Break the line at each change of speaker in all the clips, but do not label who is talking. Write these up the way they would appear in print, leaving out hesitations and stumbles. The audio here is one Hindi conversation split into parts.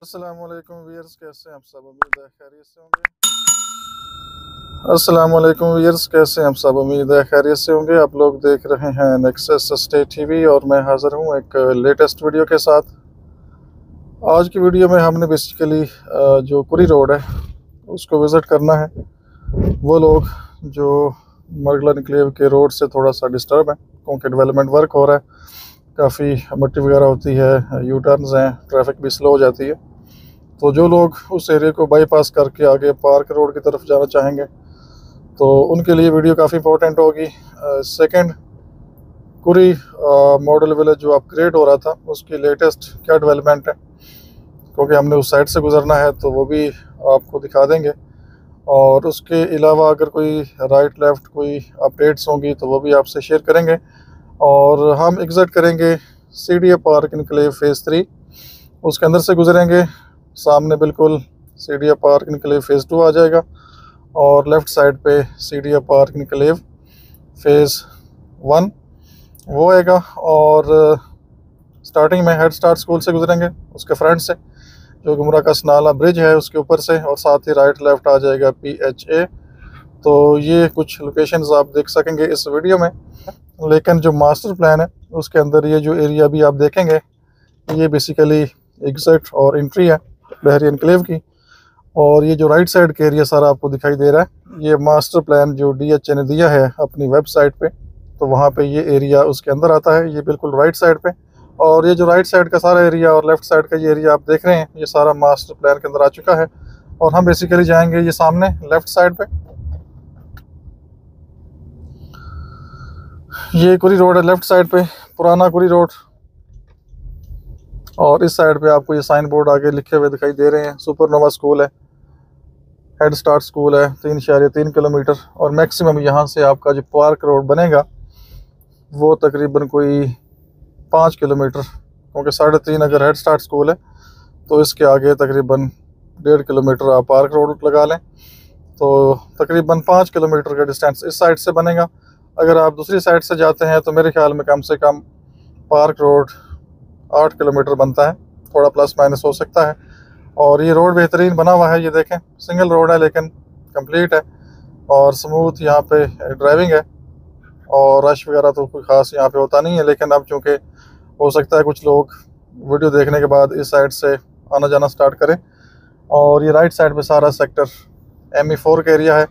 अस्सलामुअलैकुम व्यूअर्स, कैसे हैं आप सब? उम्मीद है खैरियत से होंगे। अस्सलामुअलैकुम व्यूअर्स, कैसे हैं आप सब? उम्मीद है खैरियत से होंगे। आप लोग देख रहे हैं नेक्सस स्टेट टीवी और मैं हाज़िर हूं एक लेटेस्ट वीडियो के साथ। आज की वीडियो में हमने बेसिकली जो कुरी रोड है उसको विज़िट करना है। वो लोग जो मरगला इनक्लेव के रोड से थोड़ा सा डिस्टर्ब है क्योंकि डेवलपमेंट वर्क हो रहा है, काफ़ी मिट्टी वगैरह होती है, यू टर्न्स हैं, ट्रैफिक भी स्लो हो जाती है। तो जो लोग उस एरिया को बाईपास करके आगे पार्क रोड की तरफ जाना चाहेंगे तो उनके लिए वीडियो काफ़ी इंपॉर्टेंट होगी। सेकंड, कुरी मॉडल विलेज जो अपग्रेड हो रहा था उसकी लेटेस्ट क्या डेवलपमेंट है, क्योंकि हमने उस साइड से गुजरना है तो वो भी आपको दिखा देंगे। और उसके अलावा अगर कोई राइट लेफ़्ट कोई अपडेट्स होंगी तो वो भी आपसे शेयर करेंगे। और हम एग्ज़िट करेंगे CDA पार्क इनक्लेव फ़ेज़ 3, उसके अंदर से गुजरेंगे, सामने बिल्कुल CDA पार्क इनक्लेव फ़ेज़ 2 आ जाएगा और लेफ़्ट साइड पे CDA पार्क इनक्लेव फ़ेज़ 1 वो आएगा। और स्टार्टिंग में हेड स्टार्ट स्कूल से गुजरेंगे, उसके फ्रंट से जो गुमरा का सनाला ब्रिज है उसके ऊपर से, और साथ ही राइट लेफ़्ट आ जाएगा PHA। तो ये कुछ लोकेशंस आप देख सकेंगे इस वीडियो में, लेकिन जो मास्टर प्लान है उसके अंदर ये जो एरिया भी आप देखेंगे ये बेसिकली एग्जिट और एंट्री है बहरी एनक्लेव की। और ये जो राइट साइड का एरिया सारा आपको दिखाई दे रहा है, ये मास्टर प्लान जो DHA ने दिया है अपनी वेबसाइट पे, तो वहाँ पे ये एरिया उसके अंदर आता है, ये बिल्कुल राइट साइड पे। और ये जो राइट साइड का सारा एरिया और लेफ़्ट साइड का ये एरिया आप देख रहे हैं ये सारा मास्टर प्लान के अंदर आ चुका है। और हम बेसिकली जाएंगे ये सामने लेफ़्ट साइड पे, ये कुरी रोड है लेफ़्ट साइड पे, पुराना कुरी रोड। और इस साइड पे आपको ये साइन बोर्ड आगे लिखे हुए दिखाई दे रहे हैं, सुपरनोवा स्कूल है, हेड स्टार्ट स्कूल है, 3.3 किलोमीटर। और मैक्सिमम यहाँ से आपका जो पार्क रोड बनेगा वो तकरीबन कोई 5 किलोमीटर, क्योंकि 3.5 अगर हेड स्टार्ट स्कूल है तो इसके आगे तकरीबन 1.5 किलोमीटर आप पार्क रोड लगा लें, तो तकरीबन 5 किलोमीटर का डिस्टेंस इस साइड से बनेगा। अगर आप दूसरी साइड से जाते हैं तो मेरे ख्याल में कम से कम पार्क रोड 8 किलोमीटर बनता है, थोड़ा प्लस माइनस हो सकता है। और ये रोड बेहतरीन बना हुआ है, ये देखें सिंगल रोड है लेकिन कंप्लीट है और स्मूथ यहाँ पे ड्राइविंग है। और रश वगैरह तो कोई ख़ास यहाँ पे होता नहीं है, लेकिन अब चूँकि हो सकता है कुछ लोग वीडियो देखने के बाद इस साइड से आना जाना स्टार्ट करें। और ये राइट साइड पे सारा सेक्टर ME4 का एरिया है।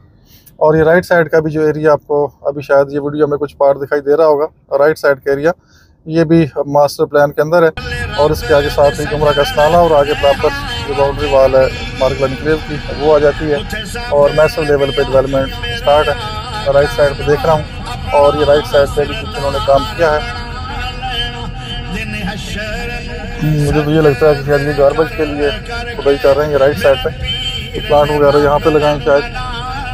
और ये राइट साइड का भी जो एरिया आपको अभी शायद ये वीडियो में कुछ पार्ट दिखाई दे रहा होगा, राइट साइड का एरिया ये भी मास्टर प्लान के अंदर है। और इसके आगे साथ ही गुमरा का सनाला और आगे प्रॉपर जो बाउंड्री वाल है मरगला इनक्लेव की वो आ जाती है। और मैसिव लेवल पे डेवलपमेंट स्टार्ट है, राइट साइड पे देख रहा हूँ। और ये राइट साइड पे भी कुछ उन्होंने काम किया है। मुझे तो ये लगता है कि शायद ये गार्बेज के लिए खुदाई कर रहे हैं राइट साइड पे, तो प्लांट वगैरह यहाँ पे लगाएंगे शायद।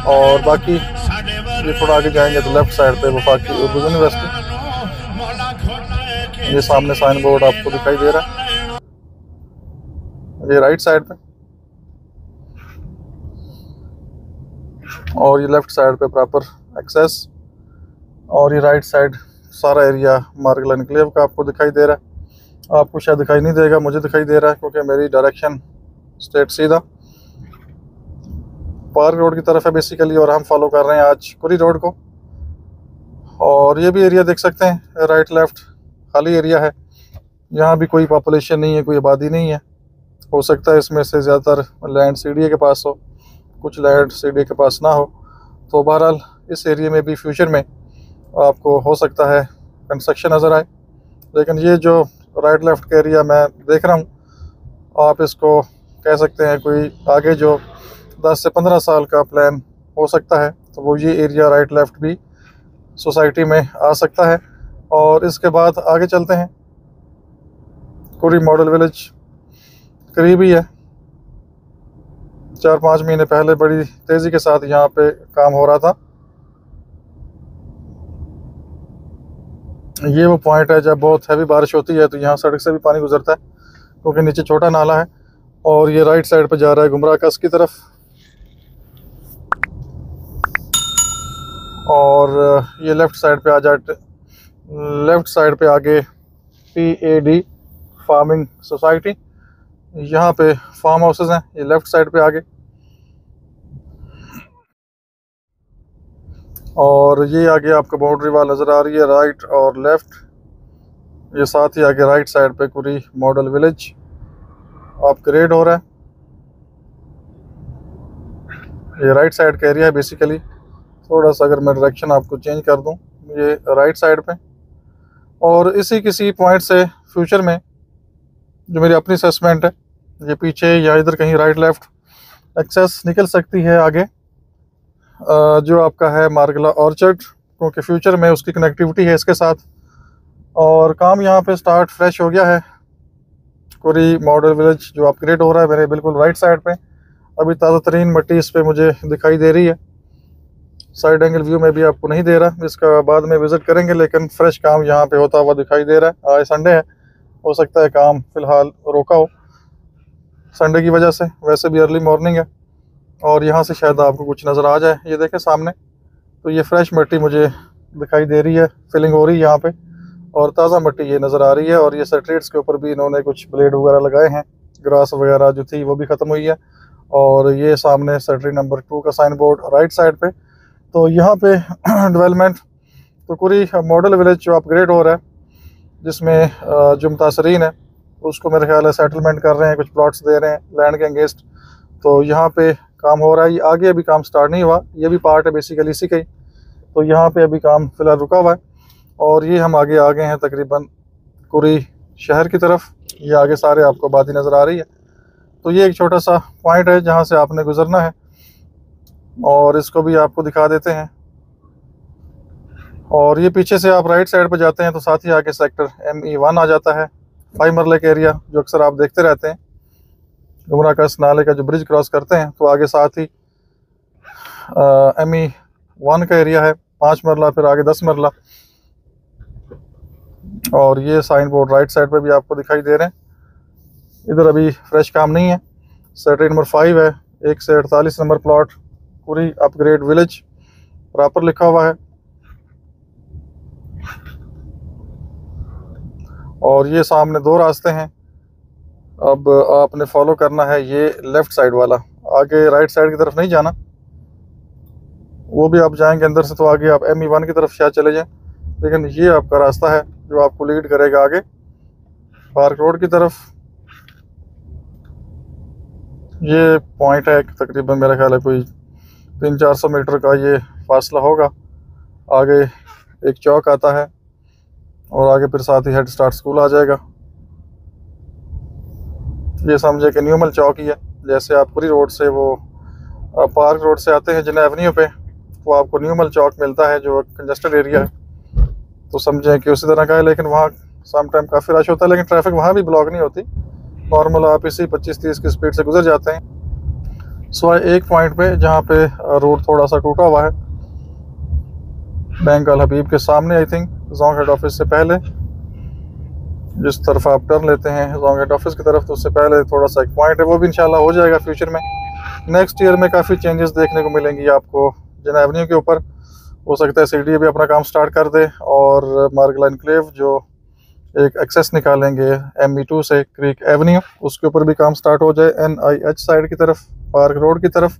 और बाकी ये थोड़ा आगे जाएंगे तो लेफ्ट साइड पे वफाकी उर्दू यूनिवर्सिटी, ये सामने साइन बोर्ड आपको दिखाई दे रहा है, ये राइट साइड पे। और ये लेफ्ट साइड पे प्रॉपर एक्सेस। और ये राइट साइड सारा एरिया मार्गला इनक्लेव का आपको दिखाई दे रहा है। आपको शायद दिखाई नहीं देगा, मुझे दिखाई दे रहा है क्योंकि मेरी डायरेक्शन स्ट्रेट सीधा पार्क रोड की तरफ है बेसिकली, और हम फॉलो कर रहे हैं आज कुरी रोड को। और ये भी एरिया देख सकते हैं राइट लेफ्ट खाली एरिया है, यहाँ भी कोई पॉपुलेशन नहीं है, कोई आबादी नहीं है। हो सकता है इसमें से ज़्यादातर लैंड CDA के पास हो, कुछ लैंड CDA के पास ना हो। तो बहरहाल इस एरिया में भी फ्यूचर में आपको हो सकता है कंस्ट्रक्शन नज़र आए। लेकिन ये जो राइट लेफ्ट का एरिया मैं देख रहा हूँ, आप इसको कह सकते हैं कोई आगे जो 10 से 15 साल का प्लान हो सकता है, तो वो ये एरिया राइट लेफ्ट भी सोसाइटी में आ सकता है। और इसके बाद आगे चलते हैं, कुरी मॉडल विलेज करीब ही है, 4-5 महीने पहले बड़ी तेज़ी के साथ यहाँ पे काम हो रहा था। ये वो पॉइंट है जब बहुत हैवी बारिश होती है तो यहाँ सड़क से भी पानी गुजरता है क्योंकि नीचे छोटा नाला है। और ये राइट साइड पे जा रहा है गुमरा कस की तरफ। और ये लेफ़्ट साइड पे आ जाए, लेफ़्ट साइड पे आगे PAD फार्मिंग सोसाइटी, यहाँ पे फार्म हाउसेज हैं, ये लेफ़्ट साइड पे आगे, और ये आगे आपको बाउंड्री वाल नज़र आ रही है राइट और लेफ़्ट। ये साथ ही आगे राइट साइड पे कुरी मॉडल विलेज अपग्रेड हो रहा है। ये राइट साइड का एरिया है बेसिकली। थोड़ा सा अगर मैं डायरेक्शन आपको चेंज कर दूं, ये राइट साइड पे, और इसी किसी पॉइंट से फ्यूचर में जो मेरी अपनी असेसमेंट है, ये पीछे या इधर कहीं राइट लेफ़्ट एक्सेस निकल सकती है आगे जो आपका है मार्गला ऑर्चर्ड, क्योंकि फ्यूचर में उसकी कनेक्टिविटी है इसके साथ। और काम यहाँ पे स्टार्ट फ्रेश हो गया है। कुरी मॉडल विलेज जो अपग्रेड हो रहा है मेरे बिल्कुल राइट साइड पे। अभी ताज़ा तरीन मिट्टी इस पे मुझे दिखाई दे रही है, साइड एंगल व्यू में भी आपको नहीं दे रहा, इसका बाद में विज़िट करेंगे, लेकिन फ्रेश काम यहाँ पे होता हुआ दिखाई दे रहा है। आज संडे है, हो सकता है काम फ़िलहाल रोका हो संडे की वजह से, वैसे भी अर्ली मॉर्निंग है। और यहाँ से शायद आपको कुछ नज़र आ जाए, ये देखें सामने, तो ये फ्रेश मिट्टी मुझे दिखाई दे रही है, फिलिंग हो रही है यहाँ पे, और ताज़ा मिट्टी ये नज़र आ रही है। और ये स्ट्रीट्स के ऊपर भी इन्होंने कुछ ब्लेड वगैरह लगाए हैं, ग्रास वगैरह जो थी वो भी ख़त्म हुई है। और ये सामने स्ट्रीट नंबर 2 का साइन बोर्ड राइट साइड पे। तो यहाँ पे डेवलपमेंट तो पूरी मॉडल विलेज जो अपग्रेड हो रहा है, जिसमें जो मुतासरीन है उसको मेरे ख्याल है सेटलमेंट कर रहे हैं, कुछ प्लॉट्स दे रहे हैं लैंड के अगेंस्ट। तो यहाँ पे काम हो रहा है, ये आगे अभी काम स्टार्ट नहीं हुआ, ये भी पार्ट है बेसिकली इसी का ही। तो यहाँ पे अभी काम फ़िलहाल रुका हुआ है। और ये हम आगे आ गए हैं तकरीबन कुरी शहर की तरफ। ये आगे सारे आपको आबादी नज़र आ रही है। तो ये एक छोटा सा पॉइंट है जहाँ से आपने गुजरना है, और इसको भी आपको दिखा देते हैं। और ये पीछे से आप राइट साइड पर जाते हैं तो साथ ही आगे सेक्टर ME1 आ जाता है, 5 मरले का एरिया जो अक्सर आप देखते रहते हैं, गुमरा कस नाले का जो ब्रिज क्रॉस करते हैं। तो आगे साथ ही ME1 का एरिया है, 5 मरला, फिर आगे 10 मरला। और ये साइन बोर्ड राइट साइड पे भी आपको दिखाई दे रहे हैं। इधर अभी फ्रेश काम नहीं है। सेक्टर नंबर 5 है, 1 से 48 नंबर प्लॉट, पूरी अपग्रेड विलेज प्रॉपर लिखा हुआ है। और ये सामने 2 रास्ते हैं, अब आपने फॉलो करना है ये लेफ़्ट साइड वाला, आगे राइट साइड की तरफ नहीं जाना, वो भी आप जाएंगे अंदर से तो आगे आप ME1 की तरफ शायद चले जाएं, लेकिन ये आपका रास्ता है जो आपको लीड करेगा आगे पार्क रोड की तरफ। ये पॉइंट है तकरीबन मेरा ख्याल है कोई 300-400 मीटर का ये फासला होगा। आगे एक चौक आता है और आगे फिर साथ ही हेड स्टार्ट स्कूल आ जाएगा। ये समझे कि न्यूमल चौक ही है। जैसे आप पूरी रोड से वो पार्क रोड से आते हैं जिन्ना एवेन्यू पे, तो आपको न्यूमल चौक मिलता है जो कंजस्टेड एरिया है, तो समझें कि उसी तरह का है। लेकिन वहाँ सम टाइम काफ़ी रश होता है, लेकिन ट्रैफिक वहाँ भी ब्लॉक नहीं होती, नॉर्मल आप इसी 25-30 की स्पीड से गुजर जाते हैं। सिवाय एक पॉइंट पे जहाँ पे रोड थोड़ा सा टूटा हुआ है, बैंक अल हबीब के सामने, I think Jong head office से पहले, जिस तरफ आप टर्न लेते हैं जोंग हेड ऑफिस की तरफ, तो उससे पहले थोड़ा सा एक पॉइंट है, वो भी इंशाल्लाह हो जाएगा फ्यूचर में। नेक्स्ट ईयर में काफ़ी चेंजेस देखने को मिलेंगी आपको जिना एवेन्यू के ऊपर। हो सकता है CDA भी अपना काम स्टार्ट कर दे, और मार्गला एनक्लेव जो एक एक्सेस निकालेंगे ME2 से क्रीक एवेन्यू, उसके ऊपर भी काम स्टार्ट हो जाए NIH साइड की तरफ, पार्क रोड की तरफ।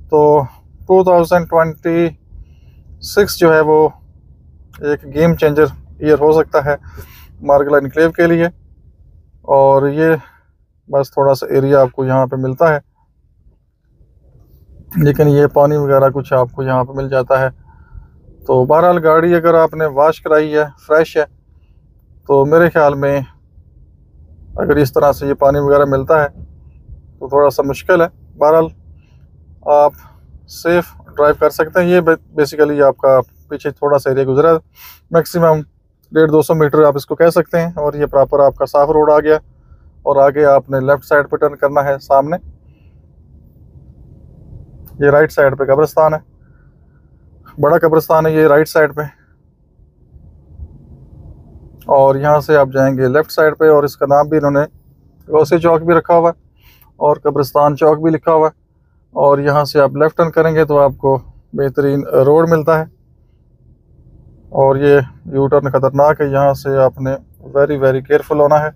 तो 2026 जो है वो एक गेम चेंजर ईयर हो सकता है मार्गला एनक्लेव के लिए। और ये बस थोड़ा सा एरिया आपको यहाँ पे मिलता है, लेकिन ये पानी वगैरह कुछ आपको यहाँ पे मिल जाता है। तो बहरहाल गाड़ी अगर आपने वॉश कराई है, फ्रेश है, तो मेरे ख्याल में अगर इस तरह से ये पानी वगैरह मिलता है तो थोड़ा सा मुश्किल है। बहरहाल आप सेफ ड्राइव कर सकते हैं। ये बेसिकली आपका पीछे थोड़ा सा एरिया गुजरा है, मैक्सिमम 150-200 मीटर आप इसको कह सकते हैं। और ये प्रॉपर आपका साफ रोड आ गया, और आगे आपने लेफ़्ट साइड पे टर्न करना है। सामने ये राइट साइड पे कब्रिस्तान है, बड़ा कब्रिस्तान है ये राइट साइड पे। और यहाँ से आप जाएंगे लेफ़्ट साइड पे, और इसका नाम भी इन्होंने गौसे चौक भी रखा हुआ है और कब्रिस्तान चौक भी लिखा हुआ है। और यहाँ से आप लेफ़्ट टर्न करेंगे तो आपको बेहतरीन रोड मिलता है। और ये यू टर्न ख़तरनाक है, यहाँ से आपने वेरी केयरफुल होना है।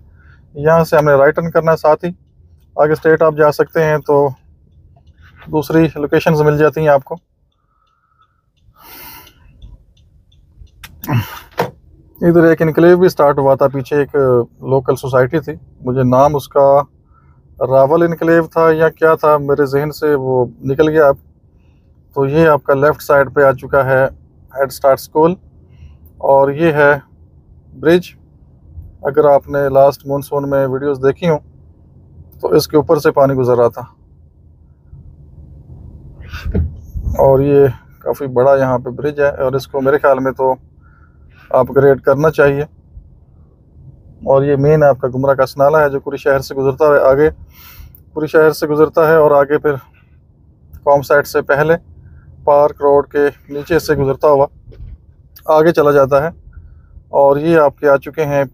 यहाँ से हमने राइट टर्न करना है साथ ही, आगे स्टेट आप जा सकते हैं तो दूसरी लोकेशंस मिल जाती हैं आपको। इधर एक इनक्लेव भी स्टार्ट हुआ था, पीछे एक लोकल सोसाइटी थी, मुझे नाम उसका रावल इनक्लेव था या क्या था, मेरे जहन से वो निकल गया अब। तो ये आपका लेफ़्ट साइड पे आ चुका है हेड स्टार्ट स्कूल, और ये है ब्रिज। अगर आपने लास्ट मानसून में वीडियोस देखी हों तो इसके ऊपर से पानी गुजर रहा था, और ये काफ़ी बड़ा यहाँ पे ब्रिज है, और इसको मेरे ख्याल में तो अपग्रेड करना चाहिए। और ये मेन आपका गुमरा का नाला है जो पूरी शहर से गुजरता है, आगे पूरी शहर से गुजरता है और आगे फिर कॉम साइड से पहले पार्क रोड के नीचे से गुजरता हुआ आगे चला जाता है। और ये आपके आ चुके हैं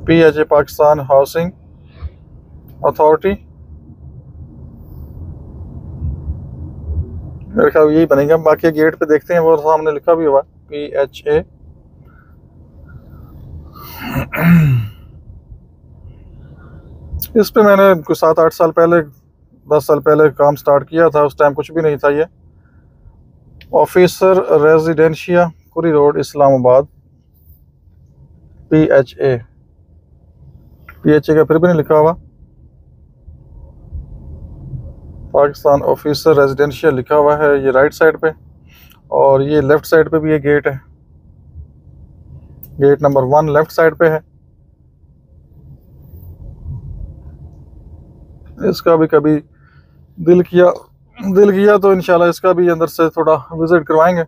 PHA पाकिस्तान हाउसिंग अथॉरिटी, मेरे ख्याल यही बनेगा। बाकी गेट पे देखते हैं, वो सामने लिखा भी हुआ PHA। इस पे मैंने कुछ 7-8 साल पहले, 10 साल पहले काम स्टार्ट किया था, उस टाइम कुछ भी नहीं था। ये ऑफिसर रेजिडेंशिया कुरी रोड इस्लामाबाद PHA का फिर भी नहीं लिखा हुआ, पाकिस्तान ऑफिसर रेजिडेंशियल लिखा हुआ है ये राइट साइड पे। और ये लेफ़्ट साइड पे भी ये गेट है, गेट नंबर 1 लेफ़्ट साइड पे है। इसका भी कभी दिल किया तो इंशाल्लाह इसका भी अंदर से थोड़ा विज़िट करवाएंगे,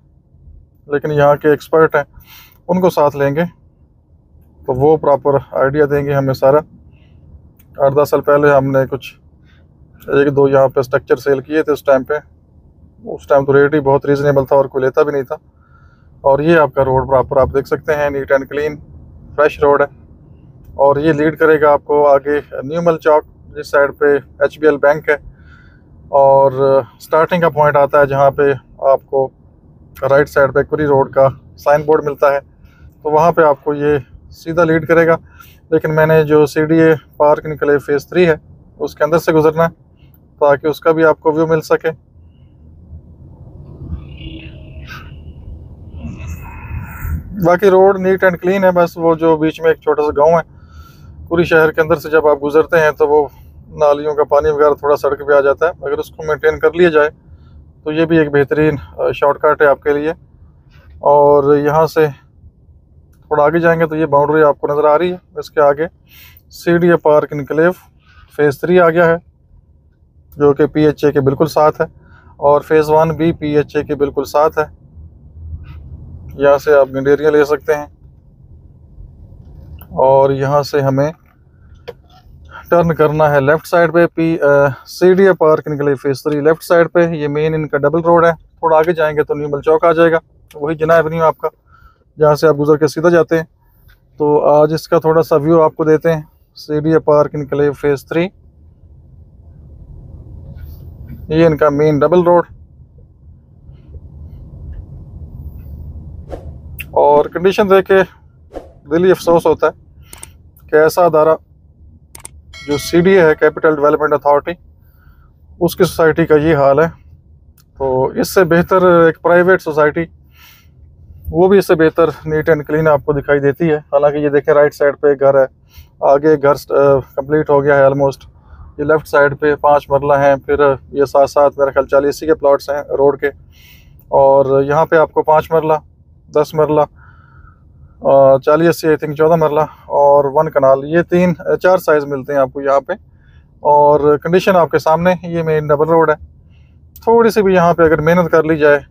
लेकिन यहाँ के एक्सपर्ट हैं उनको साथ लेंगे तो वो प्रॉपर आइडिया देंगे हमें सारा। 8-10 साल पहले हमने कुछ 1-2 यहाँ पे स्ट्रक्चर सेल किए थे उस टाइम तो रेट ही बहुत रीज़नेबल था और कोई लेता भी नहीं था। और ये आपका रोड प्रॉपर आप देख सकते हैं, neat and clean fresh road है। और ये लीड करेगा आपको आगे न्यूमल चौक, जिस साइड पे HBL बैंक है, और स्टार्टिंग का पॉइंट आता है जहाँ पे आपको राइट साइड पे कुरी रोड का साइन बोर्ड मिलता है, तो वहाँ पे आपको ये सीधा लीड करेगा। लेकिन मैंने जो CDA पार्क इनक्लेव फेज़ 3 है उसके अंदर से गुजरना है ताकि उसका भी आपको व्यू मिल सके। बाकी रोड नीट एंड क्लीन है, बस वो जो बीच में एक छोटा सा गांव है, पूरी शहर के अंदर से जब आप गुजरते हैं तो वो नालियों का पानी वगैरह थोड़ा सड़क पे आ जाता है। अगर उसको मेंटेन कर लिया जाए तो ये भी एक बेहतरीन शॉर्टकट है आपके लिए। और यहाँ से थोड़ा आगे जाएंगे तो ये बाउंड्री आपको नज़र आ रही है, इसके आगे CDA पार्क इनक्लेव फेज़ 3 आ गया है जो कि PHA के बिल्कुल साथ है, और फेज़ 1 भी PHA के बिल्कुल साथ है। यहाँ से आप गंडेरियाँ ले सकते हैं, और यहाँ से हमें टर्न करना है लेफ़्ट साइड पे CDA park enclave phase 3 left side पे। ये मेन इनका डबल रोड है, थोड़ा आगे जाएंगे तो न्यूमल चौक आ जाएगा, वही जिन्ना एवेन्यू आपका जहाँ से आप गुजर के सीधा जाते हैं। तो आज इसका थोड़ा सा व्यू आपको देते हैं। CDA पार्क इनक्लेव फेज़ 3, ये इनका मेन डबल रोड। और कंडीशन देख के दिल ही अफसोस होता है कि ऐसा अदारा जो CDA है, कैपिटल डेवलपमेंट अथॉरिटी, उसकी सोसाइटी का ये हाल है। तो इससे बेहतर एक प्राइवेट सोसाइटी, वो भी इससे बेहतर नीट एंड क्लीन आपको दिखाई देती है। हालांकि ये देखें राइट साइड पे एक घर है, आगे घर कंप्लीट हो गया है ऑलमोस्ट। ये लेफ़्ट साइड पे 5 मरला हैं, फिर ये साथ मेरे ख्याल 40-80 के प्लॉट्स हैं रोड के, और यहाँ पे आपको 5 मरला, 10 मरला, 40-80 आई थिंक 14 मरला और 1 कनाल, ये 3-4 साइज़ मिलते हैं आपको यहाँ पे। और कंडीशन आपके सामने, ये मेन डबल रोड है। थोड़ी सी भी यहाँ पे अगर मेहनत कर ली जाए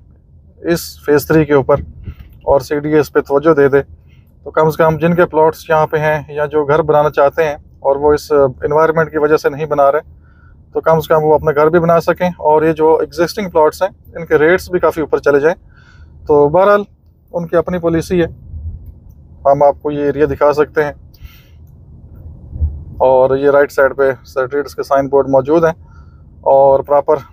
इस फेज़ 3 के ऊपर और CDA इस पे तवज्जो दे दे, तो कम से कम जिनके प्लॉट्स यहाँ पे हैं या जो घर बनाना चाहते हैं और वो इस एनवायरनमेंट की वजह से नहीं बना रहे, तो कम से कम वो अपना घर भी बना सकें, और ये जो एग्जिस्टिंग प्लॉट्स हैं इनके रेट्स भी काफ़ी ऊपर चले जाएं। तो बहरहाल उनकी अपनी पॉलिसी है, हम आपको ये एरिया दिखा सकते हैं। और ये राइट साइड पे सर्टिफिकेट्स के साइन बोर्ड मौजूद हैं, और प्रॉपर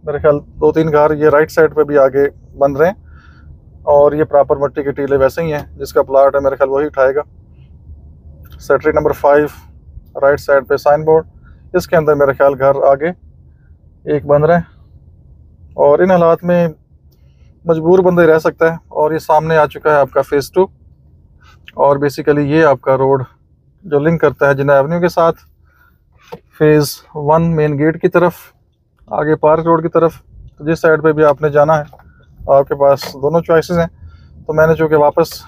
मेरे ख्याल 2-3 घर ये राइट साइड पे भी आगे बन रहे हैं। और ये प्रॉपर मट्टी के टीले वैसे ही हैं, जिसका प्लाट है मेरे ख्याल वही उठाएगा। सेक्टरी नंबर 5 राइट साइड पे साइन बोर्ड, इसके अंदर मेरे ख्याल घर आगे एक बन रहा है, और इन हालात में मजबूर बंदे रह सकता है। और ये सामने आ चुका है आपका फेज़ 2, और बेसिकली ये आपका रोड जो लिंक करता है जिन्ना एवेन्यू के साथ, फेज़ 1 मेन गेट की तरफ, आगे पार्क रोड की तरफ। तो जिस साइड पे भी आपने जाना है आपके पास दोनों चॉइसेस हैं। तो मैंने चूँकि वापस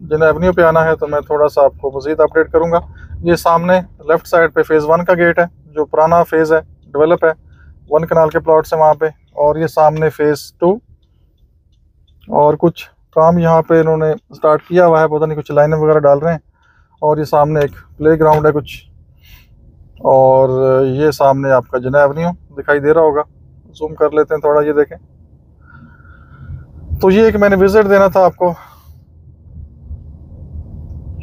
जिन्ना एवेन्यू पे आना है तो मैं थोड़ा सा आपको मज़ीद अपडेट करूँगा। ये सामने लेफ़्ट साइड पे फेज़ 1 का गेट है, जो पुराना फेज़ है, डेवलप है, 1 कनाल के प्लॉट्स हैं वहाँ पे। और ये सामने फेज़ 2, और कुछ काम यहाँ पे इन्होंने स्टार्ट किया हुआ है, पता नहीं कुछ लाइनें वगैरह डाल रहे हैं। और ये सामने एक प्ले ग्राउंड है कुछ, और ये सामने आपका जिन्ना एवेन्यू दिखाई दे रहा होगा, जूम कर लेते हैं थोड़ा, ये देखें। तो ये एक मैंने विजिट देना था आपको,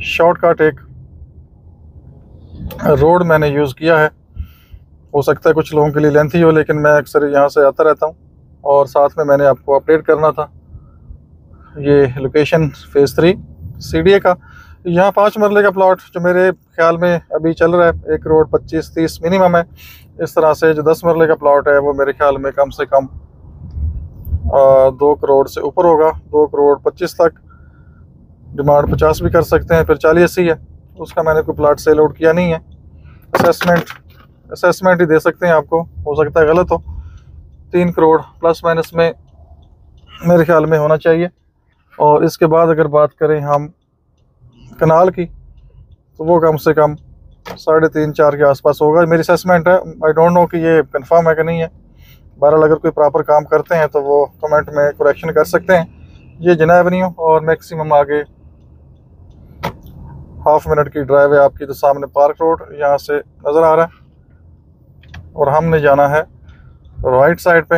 शॉर्टकट एक रोड मैंने यूज़ किया है। हो सकता है कुछ लोगों के लिए लेंथी हो, लेकिन मैं अक्सर यहाँ से आता रहता हूँ, और साथ में मैंने आपको अपडेट करना था। ये लोकेशन फेज़ 3 CDA का, यहाँ 5 मरले का प्लॉट जो मेरे ख्याल में अभी चल रहा है 1 करोड़ 25-30 मिनिमम है। इस तरह से जो 10 मरले का प्लॉट है वो मेरे ख्याल में कम से कम 2 करोड़ से ऊपर होगा, 2 करोड़ 25 तक। डिमांड 50 भी कर सकते हैं, फिर 40-80 है। उसका मैंने कोई प्लाट सेल आउट किया नहीं है। असेसमेंट ही दे सकते हैं आपको, हो सकता है गलत हो। 3 करोड़ प्लस माइनस में मेरे ख्याल में होना चाहिए। और इसके बाद अगर बात करें हम कनाल की, तो वो कम से कम 3.5-4 के आसपास होगा, मेरी असेसमेंट है। आई डोंट नो कि ये कंफर्म है कि नहीं है। बहरहाल अगर कोई प्रॉपर काम करते हैं तो वो कमेंट में करेक्शन कर सकते हैं। ये जिन्ना एवेन्यू, और मैक्सिमम आगे हाफ मिनट की ड्राइव है आपकी। तो सामने पार्क रोड यहाँ से नज़र आ रहा है, और हमने जाना है राइट साइड पे।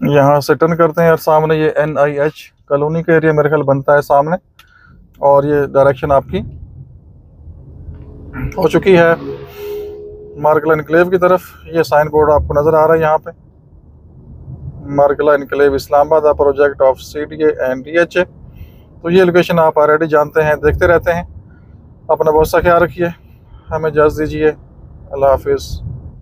यहाँ से टर्न करते हैं, और सामने ये NIH कॉलोनी का एरिया मेरे ख्याल बनता है सामने, और ये डायरेक्शन आपकी हो चुकी है मार्गला इनक्लेव की तरफ। ये साइन बोर्ड आपको नज़र आ रहा है यहाँ पे, मार्गला enclave Islamabad project of CDA and DHA। तो ये लोकेशन आप ऑलरेडी जानते हैं, देखते रहते हैं। अपना बहुत सा ख्याल रखिए, हमें इजाज़त दीजिए। अल्लाह हाफिज़।